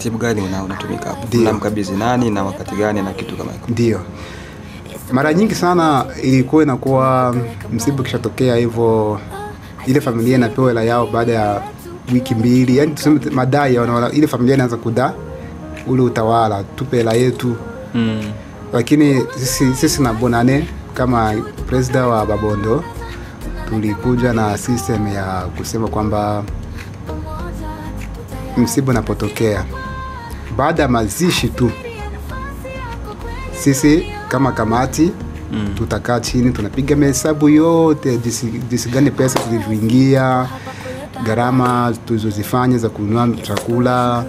Tibu gani unatumika hapo? Unamkabidhi nani na wakati gani na kitu kama hicho? Ndio. Mara nyingi sana ilikuwa inakuwa msiba kishatokea hivyo, ile familia inapewa hela yao baada ya wiki mbili. Yaani tuseme madai ya ile familia inaanza kudai ule utawala, tupe hela yetu. Lakini sisi na Bonane kama president wa Babondo tulikuja na system ya kusema kwamba msiba unapotokea baada ya mazishi tu, sisi kama kamati tutakaa chini, tunapiga mahesabu yote, jinsi gani pesa zilivyoingia, gharama tulizozifanya za kununua chakula,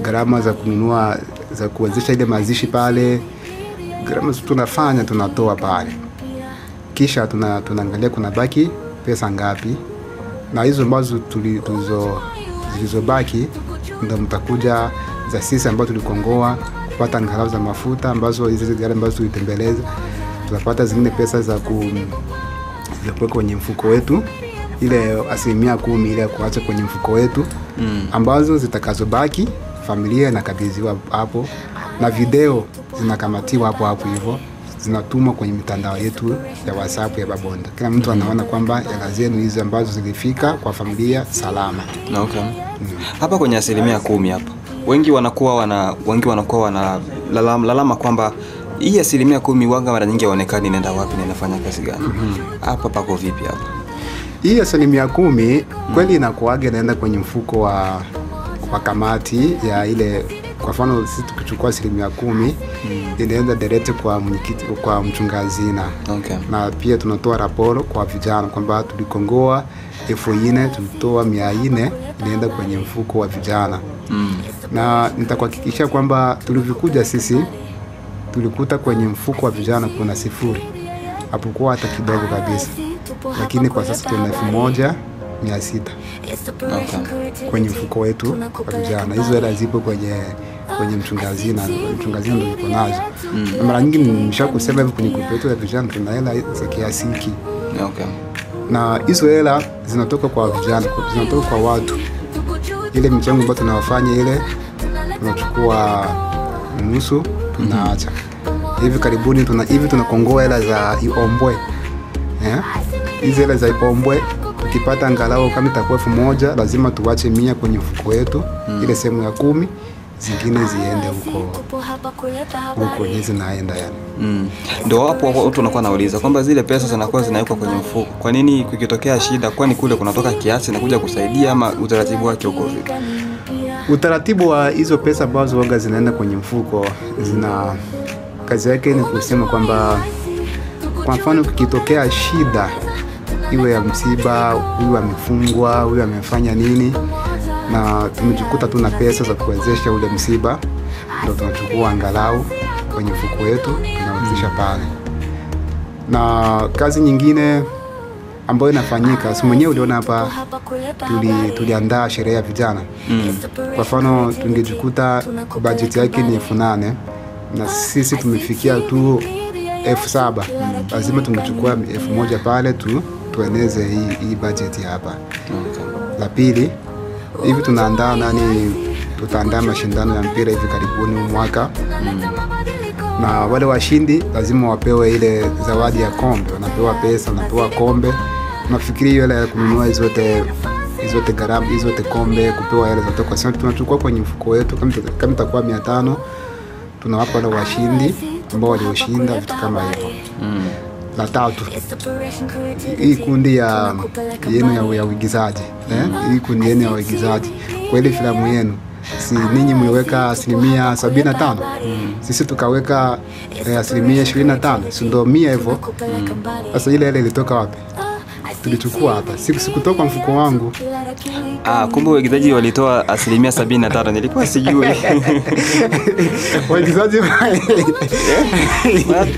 gharama za kununua za kuanzisha ile mazishi pale, gharama tunafanya tunatoa pale, kisha tunaangalia kuna baki pesa ngapi, na hizo ambazo zilizobaki ndio mtakuja za sisi ambao tulikongoa kupata angalau za mafuta ambazo hizo gari ambazo tulitembeleza, tutapata zingine pesa za kuweka kwenye mfuko wetu, ile 10% ile kuacha kwenye mfuko wetu, ambazo zitakazobaki familia inakabidhiwa hapo, na video zinakamatiwa hapo hivyo, zinatumwa kwenye mitandao yetu ya WhatsApp ya Babondo. Kila mtu anaona kwamba hela zenu hizo ambazo zilifika kwa familia salama. Okay. Hapa kwenye 10% hapa, wengi wanakuwa wana lalama kwamba hii 10% wanga mara nyingi haonekani inaenda wapi na inafanya kazi gani. Hapa pako vipi hapa? Hii 10% kweli inakuaga inaenda kwenye mfuko wa kamati ya ile. Kwa mfano sisi tukichukua 10% inaenda direct kwa mwenyekiti, kwa mchungazina. Okay. Na pia tunatoa raporo kwa vijana kwamba tulikongoa 4,400, tulitoa 400 inaenda kwenye mfuko wa vijana. Na nitakuhakikishia kwamba tulivyokuja sisi tulikuta kwenye mfuko wa vijana kuna 0. Hapokuwa hata kidogo kabisa. Lakini kwa sasa tuna 1,600. Okay. Kwenye mfuko wetu wa vijana. Hizo hela zipo kwenye mchungazina ndio yuko nazo. Mara nyingi nimeshakusema hivi kwenye group yetu ya vijana tuna hela za kiasi hiki. Okay. Na hizo hela zinatoka kwa vijana, zinatoka kwa watu. Ile michango ambayo tunawafanya ile tunachukua nusu tunaacha. Hivi karibuni tunakongoa hela za Iombwe. Hizo hela za Iombwe tukipata angalau kama itakuwa 1,000 lazima tuwache 100 kwenye mfuko wetu, ile sehemu ya 10 zingine ziende huko hizi naenda yani. Ndio hapo watu wanakuwa nauliza kwamba zile pesa zinakuwa zinawekwa kwenye mfuko. Kwa nini kukitokea shida kwani kule kunatoka kiasi na kuja kusaidia, ama utaratibu wake uko vipi? Utaratibu wa hizo pesa ambazo waga zinaenda kwenye mfuko zina kazi yake ni kusema kwamba kwa mfano kukitokea shida iwe ya msiba, huyu amefungwa, huyu amefanya nini, na tumejikuta tuna pesa za kuwezesha ule msiba, ndio tunachukua angalau kwenye mfuko wetu tunawezesha pale. Na kazi nyingine ambayo inafanyika, si mwenyewe uliona hapa tuliandaa sherehe ya vijana. Kwa mfano tungejikuta budget yake ni 8,000 na sisi tumefikia tu 7,000, lazima tungechukua 1,000 pale tueneze hii budget hapa. La pili, hivi tutaandaa mashindano ya mpira hivi karibuni mwaka. Na wale washindi lazima wapewe ile zawadi ya kombe, wanapewa pesa, wanapewa kombe. Nafikiri hiyo ile kununua hizo zote gharama, hizo zote kombe, kupewa ile zote, kwa sababu tunachukua kwenye mfuko wetu kama itakuwa 500 tunawapa wale washindi ambao walioshinda vitu kama hivyo. La tatu, hii kundi yenu ya uigizaji, hii kundi yenu ya uigizaji, kwa ile filamu yenu, si ninyi mliweka 75%, sisi tukaweka 25%, si ndio 100 hivyo? Sasa ile ilitoka wapi? Tulichukua hapa, sikutoka mfuko wangu. Kumbe waigizaji walitoa 75%, nilikuwa sijui. Waigizaji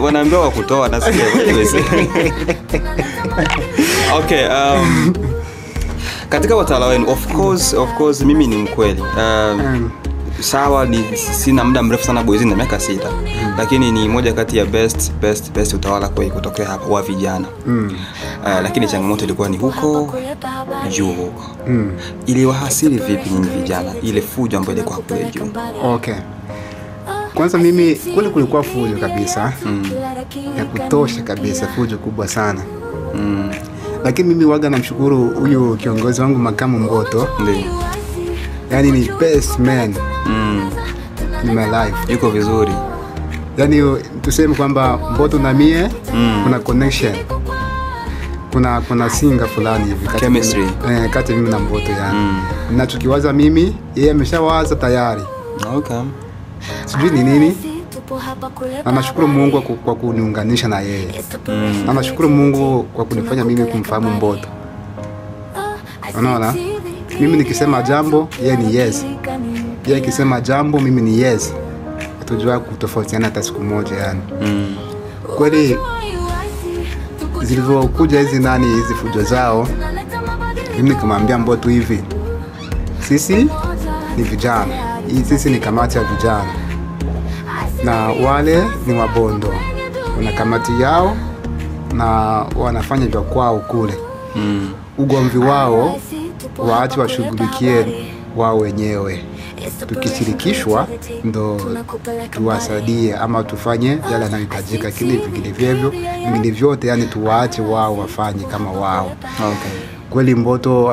wanaambiwa wakutoa na sio. Okay, katika wataala wenu, of course mimi ni mkweli. sawa sina muda mrefu sana Boys na miaka 6. Lakini ni moja kati ya best utawala kwa kutokea hapa wa vijana. Lakini changamoto ilikuwa ni huko juu huko. Iliwahasili vipi nyinyi vijana ile fujo ambayo ilikuwa kule juu? Okay. Kwanza mimi kule kulikuwa fujo kabisa. Ya kutosha kabisa, fujo kubwa sana. Lakini mimi waga namshukuru huyu kiongozi wangu Makamu Mboto. Ndio. Yani ni best man in my life. Yuko vizuri. Yani tuseme kwamba Mboto na mie kuna connection. Kuna singa fulani hivi chemistry kati mimi na Mboto yani. Ninachokiwaza mimi yeye ameshawaza tayari. Okay. Sijui ni nini. Nashukuru Mungu kwa kuniunganisha na yeye. Nashukuru Mungu kwa kunifanya mimi kumfahamu Mboto. Unaona? Mimi nikisema jambo, yeye ni yes. Yeye akisema jambo, mimi ni yes. Hatujua kutofautiana hata siku moja yani. Kweli zilivyokuja hizi fujo zao, mimi nikamwambia Mboto hivi. Sisi ni vijana. Sisi ni kamati ya vijana. Na wale ni Wabondo. Wana kamati yao na wanafanya vya kwao kule. Ugomvi wao waache washughulikie wao wenyewe. Tukishirikishwa ndo tuwasaidie ama tufanye yale yanayohitajika, lakini vingine vyote yani tuwaache wao wafanye kama wao. Okay. Kweli Mboto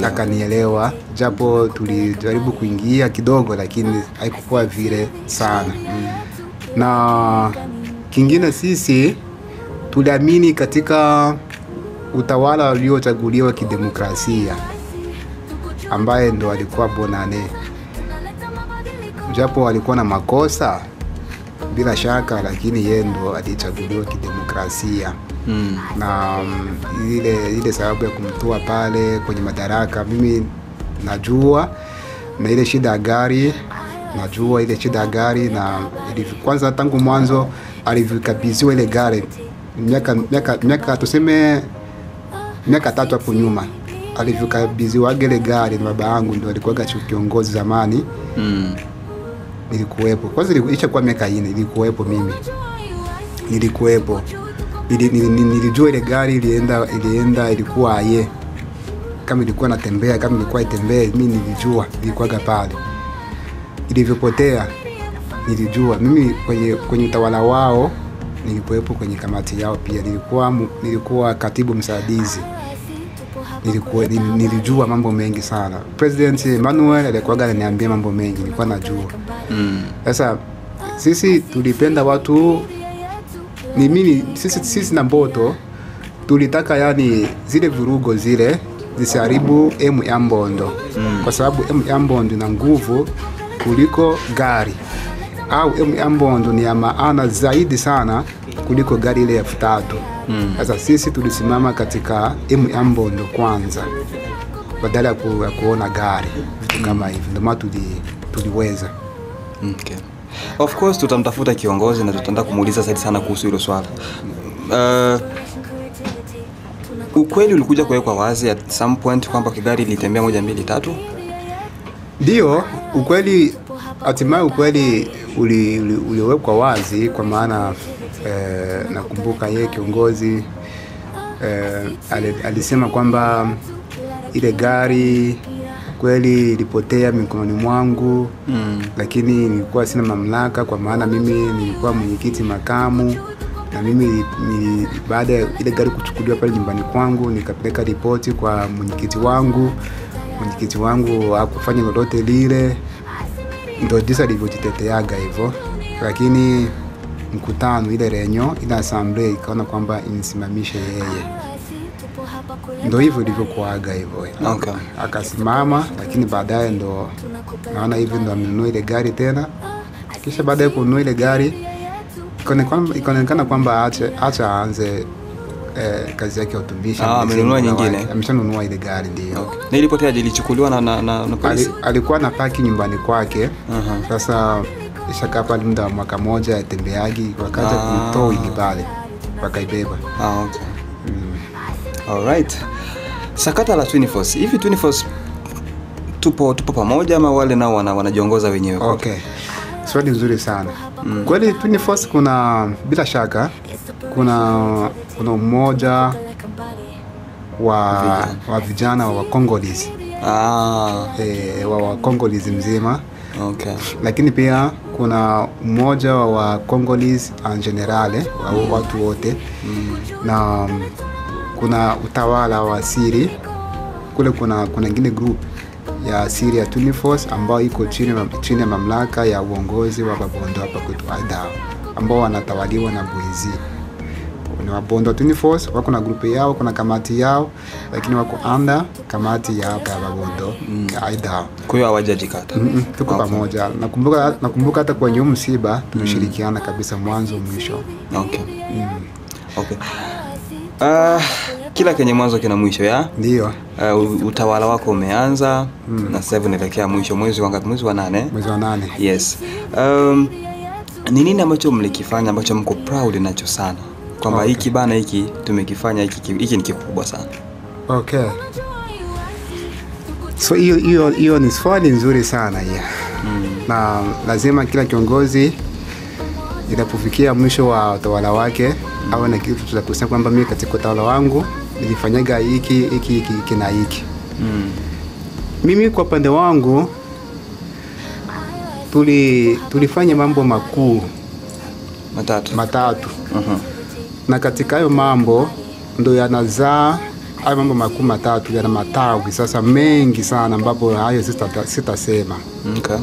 akanielewa, japo tulijaribu kuingia kidogo lakini haikuwa vile sana. Na kingine sisi tuliamini katika utawala uliochaguliwa kidemokrasia ambaye ndo alikuwa Bonane. Japo alikuwa na makosa bila shaka, lakini yeye ndo alichaguliwa kidemokrasia. Na ile sababu ya kumtoa pale kwenye madaraka mimi najua, na ile shida ya gari najua, ile shida ya gari. Na kwanza tangu mwanzo alivikabidhiwa ile gari miaka tuseme miaka 3 hapo nyuma, alivikabidhiwa ile gari na baba yangu, ndio alikuwa kiongozi zamani. Nilikuwepo. Kwanza ilishakuwa miaka 4 nilikuwepo mimi. Nilikuwepo. Nilijua ile gari ilienda ilikuwa aye. Kama ilikuwa natembea, kama ilikuwa itembee, mimi nilijua, nilikuwa pale. Ilivyopotea nilijua. Mimi kwenye utawala wao nilikuwepo, kwenye kamati yao pia. Nilikuwa katibu msaidizi. Nilijua mambo mengi sana. President Emmanuel alikuwa ananiambia mambo mengi, nilikuwa najua. Sasa sisi tulipenda watu ni mimi sisi na Mboto tulitaka yani zile vurugo zile zisiharibu ya Mbondo. Kwa sababu ya Mbondo ina nguvu kuliko gari, au ya Mbondo ni ya maana zaidi sana kuliko gari ile ya 3. Sasa sisi tulisimama katika ya Mbondo kwanza badala ya kuona gari, vitu kama hivyo. Ndio maana tuliweza. Okay. Of course tutamtafuta kiongozi na tutaenda kumuuliza zaidi sana kuhusu hilo swala. Ukweli ulikuja kuwekwa wazi at some point kwamba gari litembea 1 2 3? Ndio, ukweli hatimaye ukweli uliwekwa wazi, kwa maana nakumbuka yeye kiongozi alisema kwamba ile gari kweli ilipotea mikononi mwangu. Lakini nilikuwa sina mamlaka, kwa maana mimi nilikuwa mwenyekiti makamu, na mimi baada ya ile gari kuchukuliwa pale nyumbani kwangu nikapeleka ripoti kwa mwenyekiti wangu. Mwenyekiti wangu hakufanya lolote lile, ndio jinsi alivyojiteteaga hivyo. Lakini mkutano ile renyo ile assembly ikaona kwamba inisimamishe yeye. Ndio hivyo ilivyokuaga hivyo. Okay. Akasimama, lakini baadaye ndo naona hivi ndo amenunua ile gari tena. Kisha baadaye kununua ile gari ikaonekana kwamba acha aanze kazi yake ya utumishi. Amenunua nyingine. Ameshanunua ile gari ndio. Okay. Na ilipotea ilichukuliwa na polisi. Alikuwa na paki nyumbani kwake. Sasa ishaka pale muda wa mwaka moja atembeagi, wakaja kumtoa ile pale wakaibeba. Okay. Alright. Sakata la Twin Force. Hivi Twin Force tupo pamoja ama wale nao wanajiongoza wenyewe? Okay. Swali nzuri sana. Kweli Tuniforce kuna bila shaka kuna umoja wa vijana wa Congolese. Wa Congolese mzima. Okay. Lakini pia kuna umoja wa Congolese en general, wa watu wote. Na kuna utawala wa siri. Kule kuna ingine group ya siri ya Tuniforce ambao iko chini ya mamlaka ya uongozi wa Babondo hapa kwetu Idaho, ambao wanatawaliwa na Bwezi. Ni Babondo Tuniforce wako na grupu yao, kuna kamati yao, lakini wako under kamati ya hapa ya Babondo ya Idaho. Kwa hiyo hawajajikata. Tuko pamoja. Nakumbuka hata kwenye msiba tumeshirikiana kabisa mwanzo mwisho. Okay. Okay. Kila kenye mwanzo kina mwisho ya? Ndio. Utawala wako umeanza na sasa hivi unaelekea mwisho. Mwezi wa ngapi? Mwezi wa 8. Mwezi wa 8. Yes. Ni nini ambacho mlikifanya ambacho mko proud nacho sana? Kwamba hiki bana, hiki tumekifanya, hiki ni kikubwa sana. Okay. So hiyo ni swali nzuri sana ya. Na lazima kila kiongozi inapofikia mwisho wa utawala wake awe na kitu cha kusema kwamba mimi katika utawala wangu nilifanyaga hiki na hiki. Mimi kwa pande wangu tulifanya mambo makuu matatu. Na katika hayo mambo ndo yanazaa hayo mambo makuu matatu, yana matawi sasa mengi sana, ambapo hayo sitasema. Okay.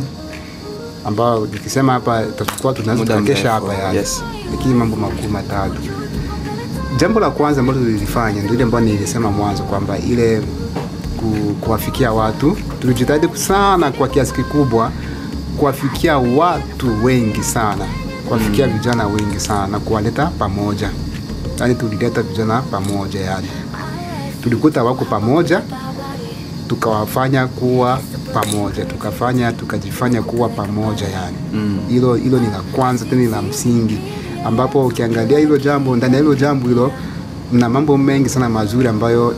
Ambao nikisema hapa tutakuwa tunaweza kesha hapa yani. Yes. Lakini mambo makuu matatu. Jambo la kwanza ambalo tulifanya ndio ile ambayo nilisema mwanzo kwamba ile kuwafikia watu. Tulijitahidi sana kwa kiasi kikubwa kuwafikia watu wengi sana, kuwafikia vijana wengi sana, kuwaleta pamoja. Yaani tulileta vijana pamoja yani. Tulikuta wako pamoja, tukawafanya kuwa pamoja, tukajifanya kuwa pamoja yani. Hilo ni la kwanza, tena ni la msingi, ambapo ukiangalia hilo jambo, ndani ya hilo jambo hilo na mambo mengi sana mazuri ambayo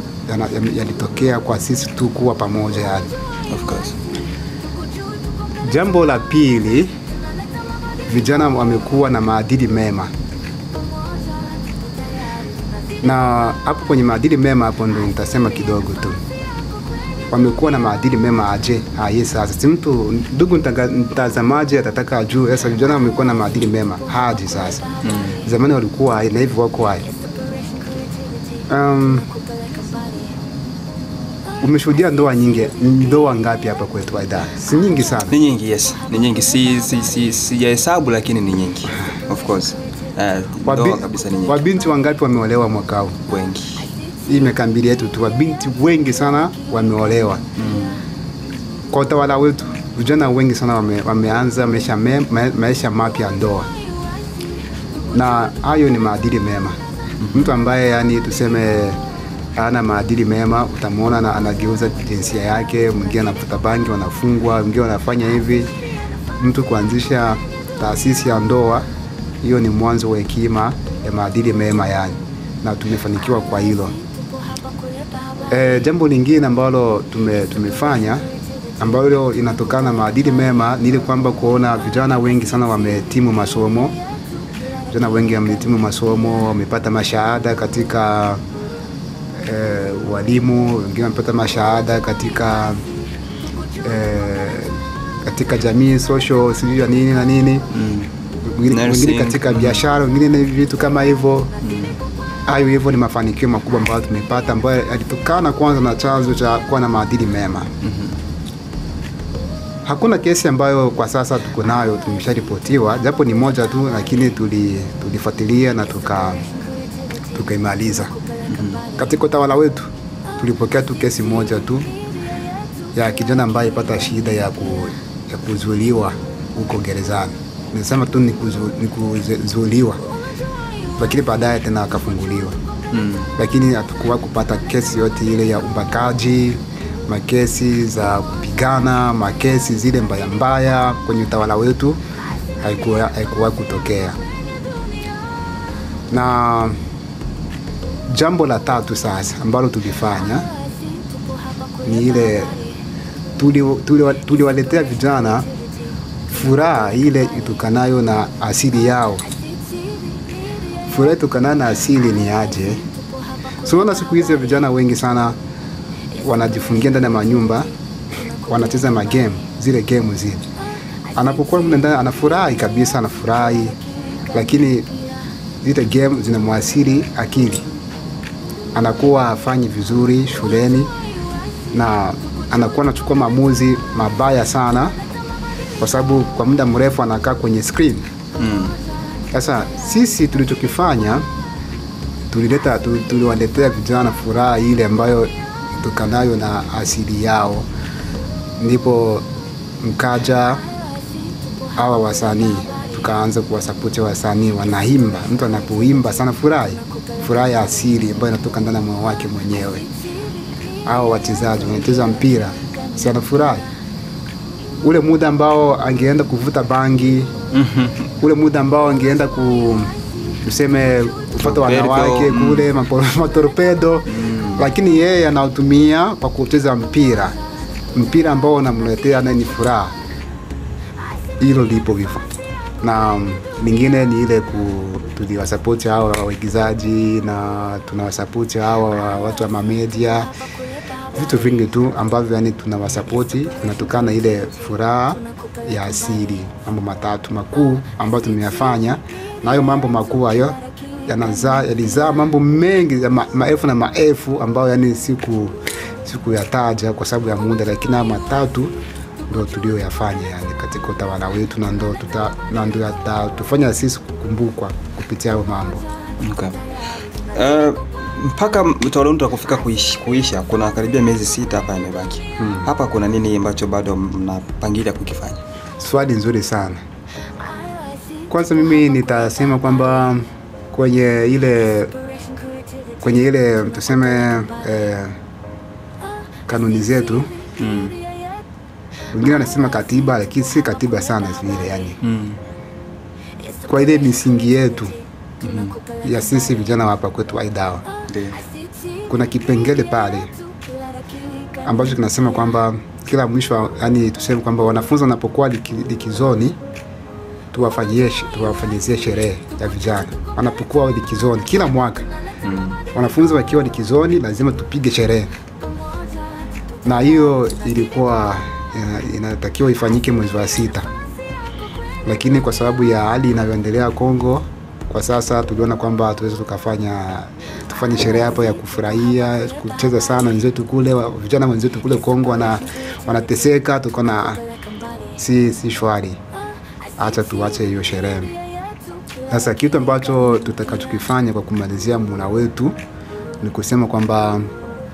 yalitokea kwa sisi tu kuwa pamoja yani. Of course. Jambo la pili, vijana wamekuwa na maadili mema. Na hapo kwenye maadili mema hapo ndo nitasema kidogo tu. Wamekuwa na maadili mema aje? Sasa si mtu ndugu mtazamaji atataka ajue sasa vijana wamekuwa na maadili mema haji sasa. Zamani walikuwa na hivi wako hai. Umeshuhudia ndoa ngapi hapa kwetu Idaho? Si nyingi sana. Ni nyingi, yes. Ni nyingi, sijahesabu lakini ni nyingi. Of course. Ndoa kabisa ni nyingi. Wabinti wangapi wameolewa mwaka huu? Wengi. Hii mekambili yetu tu, wabinti wengi sana wameolewa. Kwa utawala wetu vijana wengi sana wameanza maisha mapya ndoa. Na hayo ni maadili mema. Mtu ambaye yani tuseme ana maadili mema, utamwona anageuza jinsia yake, mwingine anafuta bangi, wanafungwa, mwingine anafanya hivi. Mtu kuanzisha taasisi ya ndoa, hiyo ni mwanzo wa hekima ya maadili mema yani. Na tumefanikiwa kwa hilo. Jambo lingine ambalo tumefanya ambalo inatokana na maadili mema ni ile kwamba kuona vijana wengi sana wamehitimu masomo. Vijana wengi wamehitimu masomo, wamepata mashahada katika walimu, wengine wamepata mashahada katika jamii, social, sijui nini na nini. Wengine katika biashara, wengine na vitu kama hivyo. Hayo hivyo ni mafanikio makubwa ambayo tumepata, ambayo yalitokana kwanza na chanzo cha kuwa na maadili mema. Hakuna kesi ambayo kwa sasa tuko nayo tumesharipotiwa, japo ni moja tu, lakini tulifuatilia na tukaimaliza. Katika utawala wetu tulipokea tu kesi moja tu ya kijana ambaye alipata shida ya kuzuiliwa huko gerezani. Nisema tu ni kuzuiliwa, lakini baadaye tena akafunguliwa. Lakini hatukuwa kupata kesi yote ile ya ubakaji, makesi za kupigana, makesi zile mbaya kwenye utawala wetu haikuwa kutokea. Na jambo la tatu sasa ambalo tulifanya ni ile tuliwaletea vijana furaha ile itokanayo na asili yao. Furaha itokanayo na asili ni aje? So siku hizi vijana wengi sana wanajifungia ndani ya manyumba, wanacheza magame, zile game zile. Anapokuwa ndani anafurahi kabisa, anafurahi, lakini zile game zinamwasili akili. Anakuwa hafanyi vizuri shuleni na anakuwa anachukua maamuzi mabaya sana kwa sababu kwa muda mrefu anakaa kwenye screen. Sasa sisi tulichokifanya, tuliwaletea vijana furaha ile ambayo itokanayo na asili yao. Ndipo mkaja hawa wasanii, tukaanza kuwasapoti wasanii wanaimba. Mtu anapoimba sana furaha ya asili ambayo inatoka ndani ya moyo wake mwenyewe. Hao wachezaji wanacheza mpira, sana furahi. Ule muda ambao angeenda kuvuta bangi, ule muda ambao angeenda tuseme kufuata wanawake kule matorpedo, lakini yeye anautumia kwa kucheza mpira ambao unamletea nani furaha. Hilo lipo hivyo. Na lingine ni ile tuliwasapoti hao waigizaji na tunawasapoti hao watu wa media, vitu vingi tu ambavyo yani tunawasapoti, tunatokana ile furaha ya asili. Mambo matatu makuu ambayo tumeyafanya, na hayo mambo makuu hayo yalizaa mambo mengi ya maelfu na maelfu ambayo yani siku yataja kwa sababu ya muda, lakini matatu ndio tulioyafanya yani katika utawala wetu, na ndio tufanya sisi kukumbukwa kupitia hayo mambo. Okay. Mpaka utawala wetu kufika kuisha kuna karibia miezi 6 hapa imebaki. Hapa kuna nini ambacho bado mnapangilia kukifanya? Swali nzuri sana. Kwanza mimi nitasema kwamba kwenye ile tuseme kanuni zetu, wengine wanasema katiba, lakini si katiba sana vile yani. Kwa ile misingi yetu ya sisi vijana hapa kwetu Idaho, kuna kipengele pale ambacho kinasema kwamba kila mwisho yani tuseme kwamba wanafunzi wanapokuwa likizoni tuwafanyizie sherehe ya vijana. Wanapokuwa likizoni kila mwaka, wanafunzi wakiwa likizoni lazima tupige sherehe. Na hiyo ilikuwa inatakiwa ifanyike mwezi wa 6. Lakini kwa sababu ya hali inayoendelea Kongo kwa sasa, tuliona kwamba tuweze tufanye sherehe hapo ya kufurahia, kucheza sana wenzetu kule, vijana wenzetu kule Kongo wanateseka, tuko na si shwari. Acha tuache hiyo sherehe. Sasa kitu ambacho tutakachokifanya kwa kumalizia muda wetu ni kusema kwamba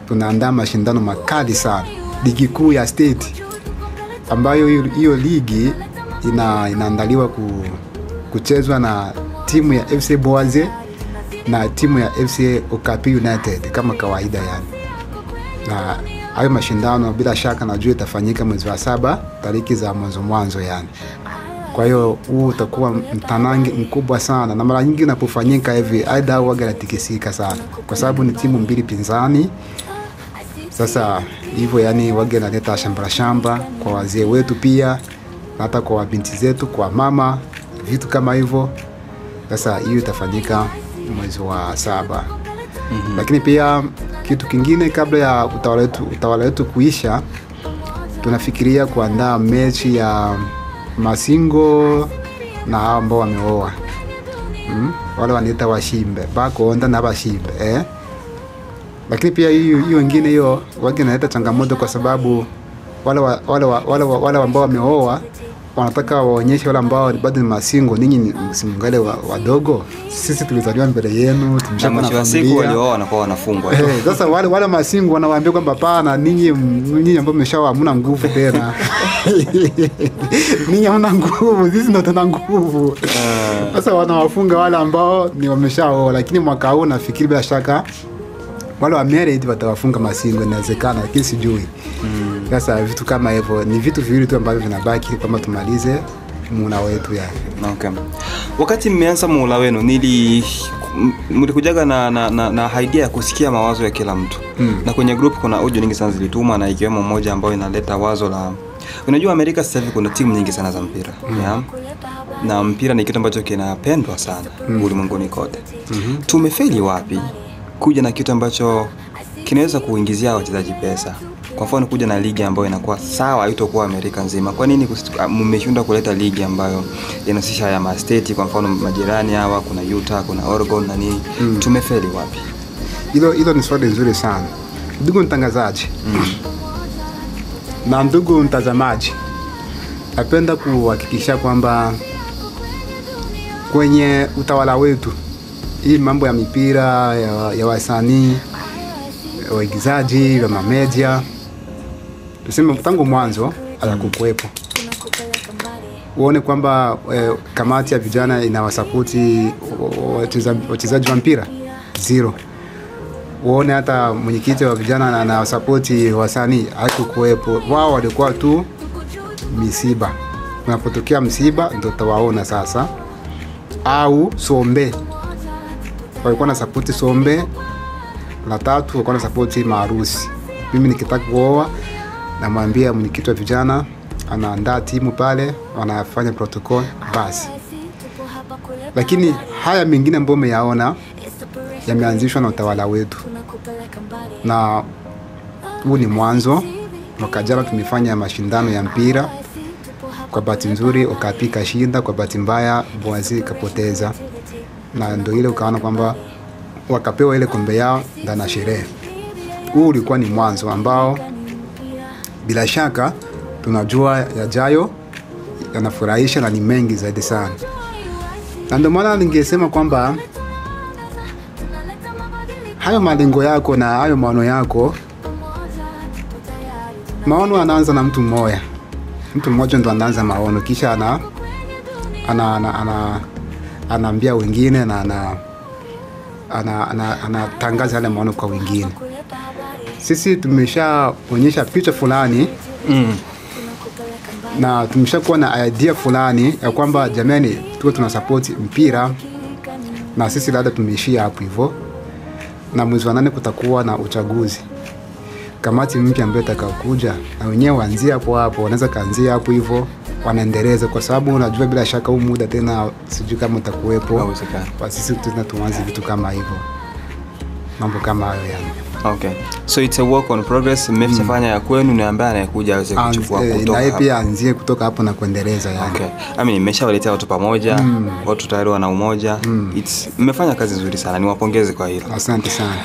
tunaandaa mashindano makali sana, ligi kuu ya state, ambayo hiyo ligi inaandaliwa kuchezwa na timu ya FC Boaze na timu ya FC Okapi United kama kawaida yani. Na hayo mashindano bila shaka najua itafanyika mwezi wa 7 tariki za mwanzo yani. Kwa hiyo huu utakuwa mtanange mkubwa sana, na mara nyingi unapofanyika hivi aidha huaga natikisika sana kwa sababu ni timu mbili pinzani. Sasa hivyo yani wage naleta shamba kwa wazee wetu pia, na hata kwa binti zetu, kwa mama, vitu kama hivyo. Sasa hiyo itafanyika mwezi wa 7. Lakini pia kitu kingine, kabla ya utawala wetu kuisha, tunafikiria kuandaa mechi ya masingo na hao ambao wameoa. Wale wanaita washimbe, bako onda na washimbe Lakini pia hiyo wengine hiyo wage naleta changamoto kwa sababu wale ambao wameoa wanataka waonyeshe wale ambao bado ni masingo, ninyi msimngale wadogo, sisi tulizaliwa mbele yenu, tumeshakuwa na familia. Walioa wanakuwa wanafungwa. Sasa wale masingo wanawaambia kwamba hapana, ninyi ambao mmeshaoa hamna nguvu tena. Ninyi hamna nguvu, sisi ndio tuna nguvu. Sasa wanawafunga wale ambao ni wameshaoa, lakini mwaka huu nafikiri bila shaka wale wa married watawafunga masingo, inawezekana, lakini sijui. Sasa vitu kama hivyo ni vitu viwili tu ambavyo vinabaki kama tumalize muhula wetu ya. Okay. Wakati mmeanza muhula wenu mlikujaga na idea ya kusikia mawazo ya kila mtu. Na kwenye group kuna audio nyingi sana zilitumwa na ikiwemo moja ambayo inaleta wazo la, unajua Amerika sasa hivi kuna timu nyingi sana za mpira. Yeah. Na mpira ni kitu ambacho kinapendwa sana ulimwenguni kote. Tumefeli wapi kuja na kitu ambacho kinaweza kuingizia wachezaji pesa? Kwa mfano kuja na ligi ambayo inakuwa sawa haitokuwa Amerika nzima. Kwa nini mmeshindwa kuleta ligi ambayo inahusisha ya state, kwa mfano majirani hawa kuna Utah, kuna Oregon na nini? Tumefeli wapi? Hilo ni swali nzuri sana. Ndugu mtangazaji. Na ndugu mtazamaji. Napenda kuhakikisha kwamba kwenye utawala wetu hii mambo ya mipira ya wasanii, waigizaji, wa mamedia, tuseme tangu mwanzo hayakuwepo. Uone kwamba kamati ya vijana inawasapoti wachezaji wa mpira zero. Uone hata mwenyekiti wa vijana anawasapoti wasanii hayakuwepo. Wao walikuwa tu misiba. Unapotokea msiba ndio utawaona sasa. Au Sombe, walikuwa na support Sombe. La tatu walikuwa na support maharusi. Mimi nikitaka kuoa namwambia mwenyekiti wa vijana, anaandaa timu pale, wanafanya protocol basi. Lakini haya mengine ambayo umeyaona yameanzishwa na utawala wetu. Na huu ni mwanzo. Mwaka jana tumefanya mashindano ya mpira. Kwa bahati nzuri Okapi kashinda, kwa bahati mbaya Boazi kapoteza. Na ndio ile ukaona kwamba wakapewa ile kombe yao ndani ya sherehe. Huu ulikuwa ni mwanzo ambao bila shaka tunajua yajayo yanafurahisha na ni mengi zaidi sana. Na ndio maana ningesema kwamba hayo malengo yako na hayo maono yako, maono anaanza na mtu mmoja. Mtu mmoja ndo anaanza maono, kisha anaambia wengine na anatangaza yale maono kwa wengine. Sisi tumeshaonyesha picha fulani na tumeshakuwa na idea fulani ya kwamba jamani tuwe tunasupport mpira, na sisi labda tumeishia hapo hivyo. Na mwezi wa 8 kutakuwa na uchaguzi. Kamati mpya ambayo itakayokuja na wenyewe waanzie hapo, wanaweza kaanzia hapo hivyo, wanaendeleza, kwa sababu unajua bila shaka huu muda tena sijui kama utakuwepo. Kwa sisi tuna tuanze vitu kama hivyo, mambo kama hayo yani. Okay, so it's a work on progress. Mmefanya ya kwenu, ni ambaye anayekuja aweze kuchukua kutoka hapo. Na pia anzie kutoka hapo na kuendeleza yani. Okay, mmeshawaletea watu pamoja, watu tayari wana umoja. Mmefanya kazi nzuri sana, niwapongeze kwa hilo. Asante sana.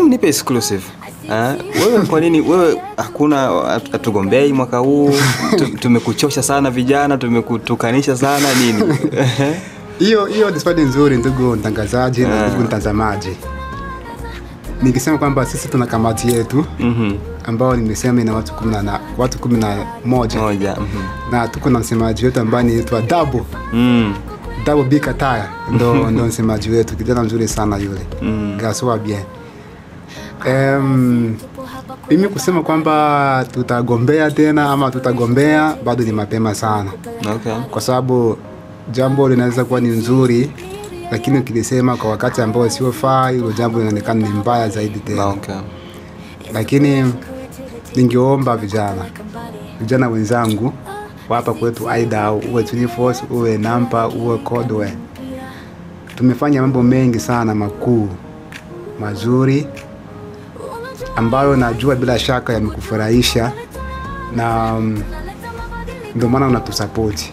Nipe exclusive. Wewe kwa nini wewe hakuna atugombei mwaka huu? Tumekuchosha sana vijana, tumekutukanisha sana nini? Hiyo ni swali nzuri ndugu mtangazaji na ndugu mtazamaji. Nikisema kwamba sisi tuna kamati yetu ambao nimesema ina watu 11. Na tuko na msemaji wetu ambaye anaitwa Double B Kataya, ndo msemaji wetu, kijana mzuri sana yule. Gaswa bien. Mimi kusema kwamba tutagombea tena ama tutagombea bado ni mapema sana. Okay. Kwa sababu jambo linaweza kuwa ni nzuri, lakini ukilisema kwa wakati ambao sio faa, hilo jambo linaonekana ni mbaya zaidi tena. Okay. Lakini ningeomba vijana wenzangu hapa kwetu, aidha uwe Tuniforce, uwe Nampa, uwe Kodwe, tumefanya mambo mengi sana makuu mazuri ambayo najua bila shaka yamekufurahisha, na ndio maana unatusupport.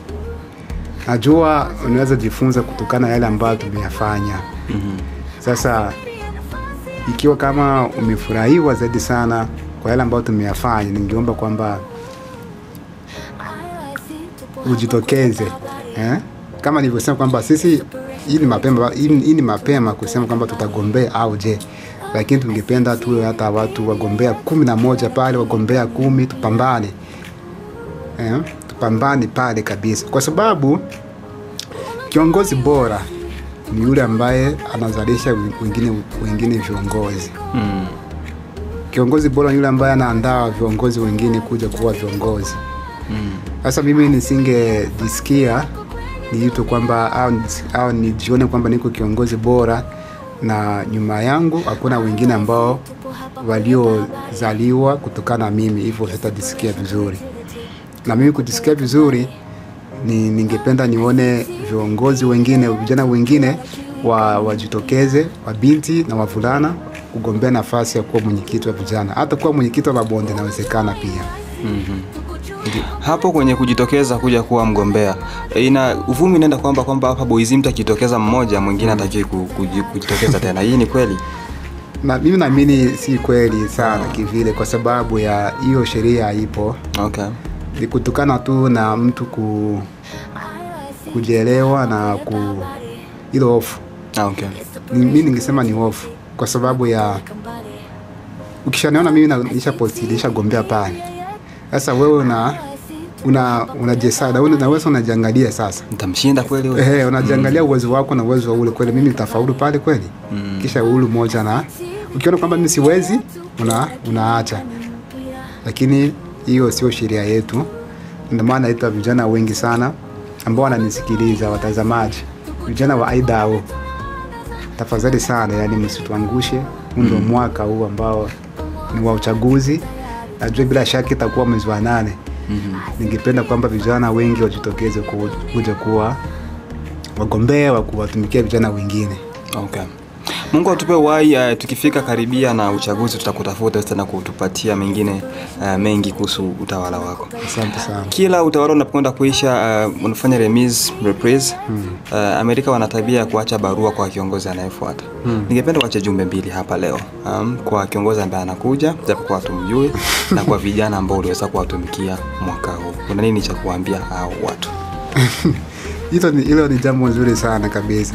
Najua unaweza jifunza kutokana na yale ambayo tumeyafanya. Sasa ikiwa kama umefurahiwa zaidi sana kwa yale ambayo tumeyafanya, ningeomba kwamba ujitokeze. Kama nilivyosema kwamba sisi hii ni mapema kusema kwamba tutagombea au je, lakini tungependa tu hata watu wagombea 11 pale, wagombea 10, tupambane. Tupambane pale kabisa, kwa sababu kiongozi bora ni yule ambaye anazalisha wengine viongozi. Kiongozi bora ni yule ambaye anaandaa viongozi wengine kuja kuwa viongozi. Sasa mimi nisingejisikia niitwe kwamba au nijione kwamba niko kiongozi bora na nyuma yangu hakuna wengine ambao waliozaliwa kutokana na mimi, hivyo sitajisikia vizuri. Na mimi kujisikia vizuri ningependa nione viongozi wengine, vijana wengine wajitokeze, wabinti na wavulana kugombea nafasi ya kuwa mwenyekiti wa vijana. Hata kuwa mwenyekiti wa mabonde inawezekana pia. Hapo kwenye kujitokeza kuja kuwa mgombea, uvumi inaenda kwamba hapa Boizim takitokeza mmoja mwingine hataki kujitokeza tena. Hii ni kweli? Na mimi naamini si kweli sana kivile, kwa sababu ya hiyo sheria ipo. Okay. Ni kutokana tu na mtu kujielewa na ile hofu. Okay. Mimi ningesema ni hofu, kwa sababu ya ukishaniona mimi nisha gombea pale. Sasa wewe unajesada, wewe unajiangalia sasa. Nitamshinda kweli wewe? Unajiangalia uwezo wako na uwezo wa ule, kweli mimi nitafaulu pale kweli? Kisha ule mmoja na ukiona kwamba mimi siwezi, unaacha. Lakini hiyo sio sheria yetu. Ndio maana naita vijana wengi sana ambao wananisikiliza, watazamaji, vijana wa Idaho, tafadhali sana, yani msituangushe. Ndio mwaka huu ambao ni wa uchaguzi. Najua bila shaka itakuwa mwezi wa 8. Ningependa kwamba vijana wengi wajitokeze kuja kuwa wagombea wa kuwatumikia vijana wengine. Okay. Mungu atupe uhai, tukifika karibia na uchaguzi tutakutafuta tena kutupatia mengine mengi kuhusu utawala wako. Asante sana. Kila utawala unapokwenda kuisha unafanya reprise. Amerika wana tabia ya kuacha barua kwa kiongozi anayefuata. Ningependa kuacha jumbe mbili hapa leo. Kwa kiongozi ambaye anakuja, japo kwa tumjue, na kwa vijana ambao uliweza kuwatumikia mwaka huu. Kuna nini cha kuambia hao watu? Hilo ni jambo nzuri sana kabisa.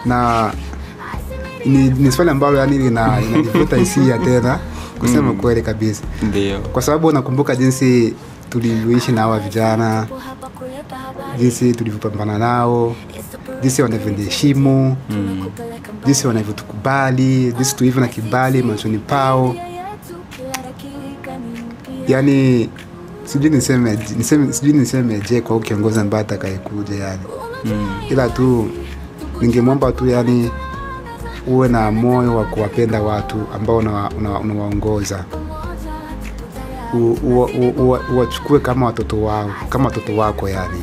Na ni swali ambalo yani inanivuta hisia tena kusema kweli kabisa. Ndio. Kwa sababu nakumbuka jinsi tulivyoishi na hawa vijana, jinsi tulivyopambana nao, jinsi wanavyoniheshimu, jinsi wanavyotukubali, jinsi tulivyo na kibali machoni pao. Yani sijui niseme je kwa kiongozi ambaye atakayekuja yani. Ila tu ningemwomba tu yani uwe na moyo wa kuwapenda watu ambao unawaongoza. Uwachukue kama watoto wako yani.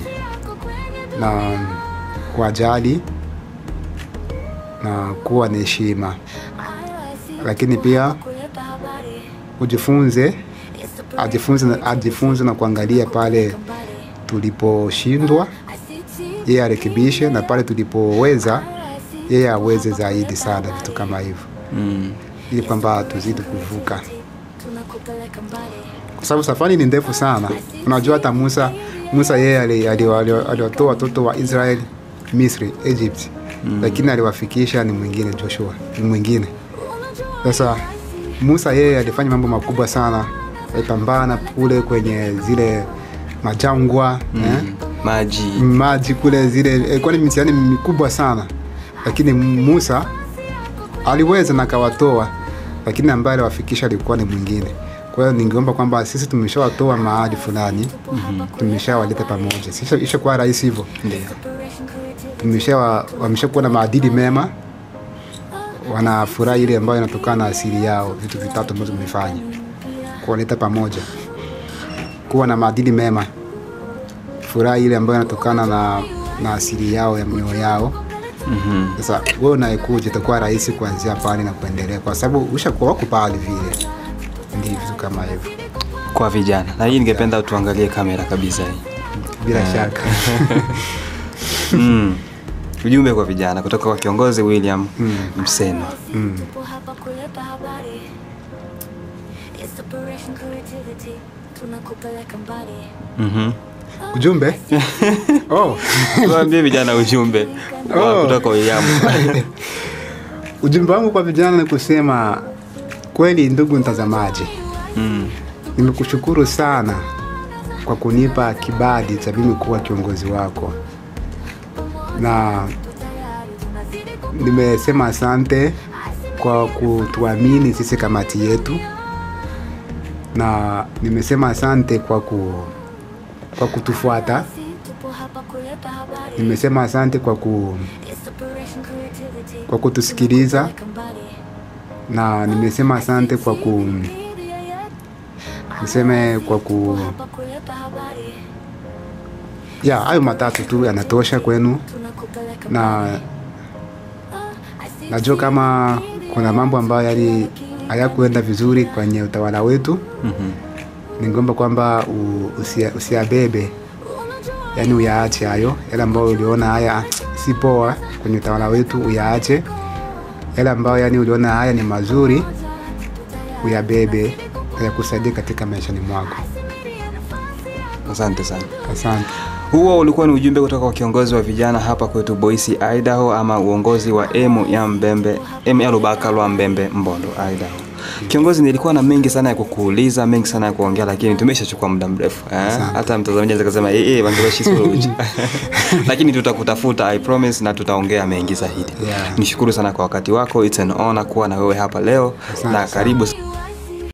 Na kuwajali na kuwa na heshima. Lakini pia ajifunze na kuangalia pale tuliposhindwa, yeye arekebishe, na pale tulipoweza yeye aweze zaidi sana, vitu kama hivyo. Ili kwamba tuzidi kuvuka. Kwa sababu safari ni ndefu sana. Unajua hata Musa yeye aliwatoa watoto wa Israeli Misri, Egypt. Lakini aliwafikisha ni mwingine, Joshua ni mwingine. Sasa Musa yeye alifanya mambo makubwa sana. Alipambana kule kwenye zile majangwa, maji kule zile, kwa ni mitihani mikubwa sana. Lakini Musa aliweza na akawatoa, lakini ambaye aliwafikisha alikuwa ni mwingine. Kwa hiyo ningeomba kwamba sisi tumeshawatoa mahali fulani, tumeshawaleta pamoja. Sisi ishakuwa rahisi hivyo. Ndio. Wameshakuwa na maadili mema, wanafurahi ile ambayo inatokana na asili yao, vitu vitatu ambavyo tumefanya. Kuwaleta pamoja, kuwa na maadili mema, furahi ile ambayo inatokana na asili yao ya mioyo yao. Sasa wewe unayekuja itakuwa rahisi kuanzia pale na kuendelea, kwa sababu ushakuwa wako pale vile. Ndio vitu kama hivyo kwa vijana. Na hii ningependa tuangalie kamera kabisa hii. Bila shaka. Ujumbe kwa vijana kutoka kwa kiongozi William Mseno. Ujumbe? Tuambie vijana ujumbe kutoka kwa William. Ujumbe wangu kwa vijana ni kusema kweli, ndugu mtazamaji, nimekushukuru sana kwa kunipa kibali cha mimi kuwa kiongozi wako. Na nimesema asante kwa kutuamini sisi kamati yetu. na nimesema asante kwa kutufuata. Nimesema asante kwa kutusikiliza, na nimesema asante hayo matatu tu yanatosha kwenu, na najua kama kuna mambo ambayo hayakuenda vizuri kwenye utawala wetu. Ningeomba kwamba usiabebe, yani uyaache hayo. Yale ambayo uliona haya si poa kwenye utawala wetu, uyaache. Yale ambayo yani uliona haya ni mazuri, uyabebe, yakusaidia katika maisha mwako. Asante sana. Asante. Huo ulikuwa ni ujumbe kutoka kwa kiongozi wa vijana hapa kwetu Boise, Idaho, ama uongozi wa ya Lubaka lwa Mbembe Mbondo, Idaho. Kiongozi, nilikuwa na mengi sana ya kukuuliza, mengi sana ya kuongea, lakini tumeshachukua muda mrefu. Hata mtazamaji anaweza kusema wangewashi suluji. Lakini tutakutafuta, I promise, na tutaongea mengi zaidi. Nishukuru sana kwa wakati wako. It's an honor kuwa na wewe hapa leo. Na karibu.